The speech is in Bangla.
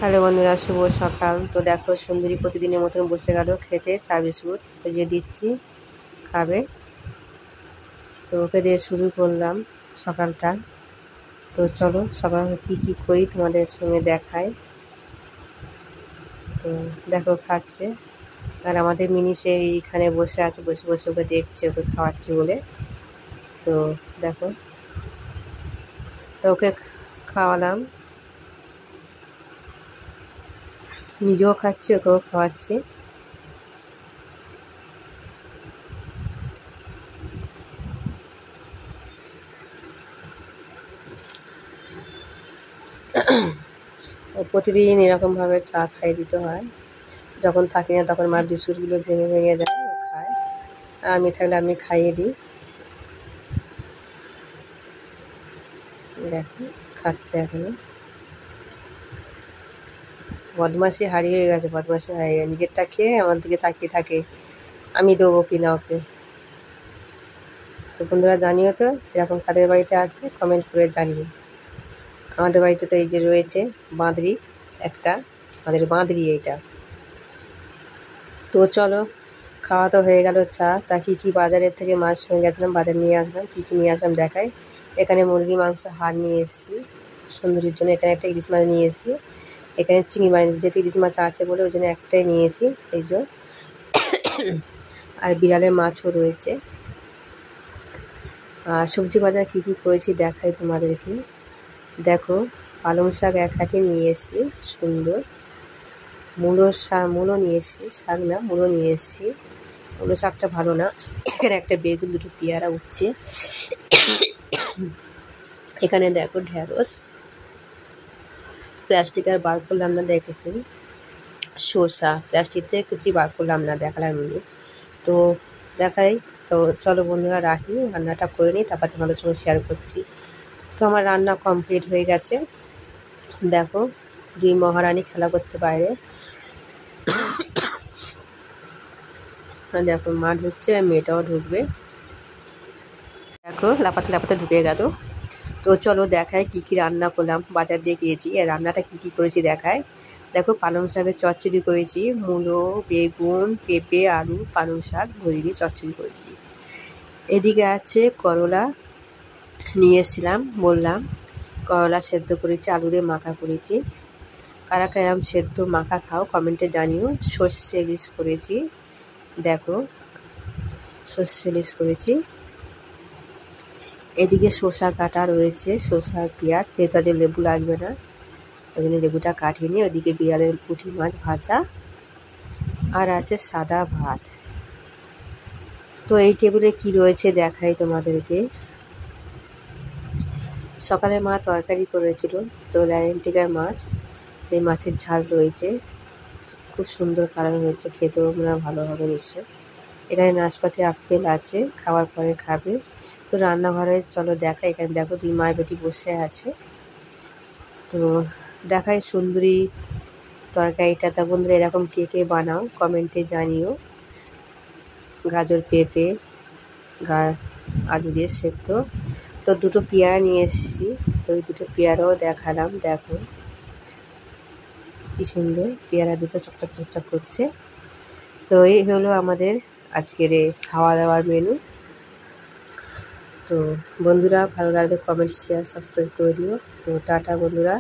হ্যালো বন্ধুরা, শুভ সকাল। তো দেখো সুন্দরী প্রতিদিনের মতন বসে গেল খেতে চা বিস্কুট যে দিচ্ছি খাবে। তো ওকে দিয়ে শুরু করলাম সকালটা। তো চলো সকাল কী কী করি তোমাদের সঙ্গে দেখাই। তো দেখো খাচ্ছে, আর আমাদের মিনি সে এইখানে বসে আছে, বসে বসে ওকে দেখছে, ওকে খাওয়াচ্ছি বলে। তো দেখো, তো ওকে খাওয়ালাম, নিজেও খাচ্ছি, ওকেও খাওয়াচ্ছি। প্রতিদিন এরকমভাবে চা খাইয়ে দিতে হয়। যখন থাকি না তখন মা বিস্কুটগুলো ভেঙে ভেঙে দেয়, ও খায়। আর আমি থাকলে আমি খাইয়ে দিই। দেখো খাচ্ছে এখনো। বদমাশি হারিয়ে গেছে, বদমাশি হারিয়ে গেছে, নিজেরটা খেয়ে আমার দিকে তাকিয়ে থাকে আমি দেবো কি না ওকে। তো বন্ধুরা জানিও তো এরকম কাদের বাড়িতে আছে, কমেন্ট করে জানিও। আমাদের বাড়িতে তো এই যে রয়েছে বাঁদরি একটা, আমাদের বাঁদরি এইটা। তো চলো, খাওয়া তো হয়ে গেল, চা। তা কী কী বাজারের থেকে মাছ সঙ্গে গেছিলাম, বাজার নিয়ে আসলাম, কী কী নিয়ে আসলাম দেখাই। এখানে মুরগি মাংস হাড় নিয়ে এসেছি সুন্দরীর জন্য। এখানে একটা ইলিশ মাছ নিয়ে এসেছি। এখানে চিংড়ি মাছ, যেহেতু ইলিশ মাছ আছে বলে ওই জন্য একটাই নিয়েছি, এই যে। আর বিড়ালের মাছও রয়েছে। আর সবজি বাজার কী কী করেছি দেখাই তোমাদেরকে। দেখো, পালং শাক এক হাঁটি নিয়ে এসেছি সুন্দর। মূলো নিয়ে এসেছি, শাক না মূলো নিয়ে এসেছি। মূলো শাকটা ভালো না। এখানে একটা বেগুন, দুটো পেয়ারা উঠছে। এখানে দেখো ঢ্যাঁড়স, প্লাস্টিক আর বার করলাম না, দেখেছেন। শসা প্লাস্টিক থেকে কুচি বার করলাম না, দেখালাম এমনি। তো দেখাই। তো চলো বন্ধুরা রাখি, রান্নাটা করে নিই, তারপর তোমাদের সঙ্গে শেয়ার করছি। তো আমার রান্না কমপ্লিট হয়ে গেছে। দেখো দুই মহারানী খেলা করছে বাইরে। দেখো মা ঢুকছে, মেয়েটাও ঢুকবে। দেখো লাপাতে লাপাতে ঢুকে গেল। তো চলো দেখায় কী কী রান্না করলাম, বাজার দিয়ে গিয়েছি আর রান্নাটা কী কী করেছি দেখায়। দেখো পালং শাকের চচ্চড়ি করেছি, মূলো, বেগুন, পেঁপে, আলু, পালং শাক ভরে দিয়ে চচ্চড়ি করেছি। এদিকে আছে করলা নিয়ে এসেছিলাম, বললাম করলা সেদ্ধ করেছি, আলু দিয়ে মাখা করেছি। কারা কারা এরম সেদ্ধ মাখা খাও কমেন্টে জানিও। সর্ষে ইলিশ করেছি, দেখো সর্ষে ইলিশ করেছি। এদিকে শসা কাটা রয়েছে, শসা পেঁয়াজ, যেহেতু আজকে লেবু লাগবে না ওই জন্য লেবুটা কাটিয়ে নিয়ে। ওদিকে বিড়ালের পুঁটি মাছ ভাজা, আর আছে সাদা ভাত। তো এই টেবিলে কি রয়েছে দেখাই তোমাদেরকে। সকালে মা তরকারি করেছিল, তো ল্যারেন্টিকার মাছ, সেই মাছের ঝাল রয়েছে, খুব সুন্দর কালার হয়েছে, খেতেও মনে হয় ভালো হবে নিশ্চয়। এখানে নাশপাতি আপেল আছে, খাওয়ার পরে খাবে। তো রান্নাঘরে চলো দেখাই। এখানে দেখো দুই মা বেটি বসে আছে। তো দেখাই সুন্দরী তরকারিটা। তা বন্ধুরা এরকম কে কে বানাও কমেন্টে জানিও। গাজর, পেঁপে, আলু দিয়ে সেদ্ধ। তো দুটো পেয়ারা নিয়ে এসেছি, তো ওই দুটো পেয়ারাও দেখালাম। দেখো কি সুন্দর পেয়ারা দুটো চকচক চকচক করছে। তো এই হলো আমাদের আজকের খাওয়া দাওয়ার মেনু। তো বন্ধুরা ভালো লাগলে কমেন্ট, শেয়ার, সাবস্ক্রাইব করে দিও। তো টাটা বন্ধুরা।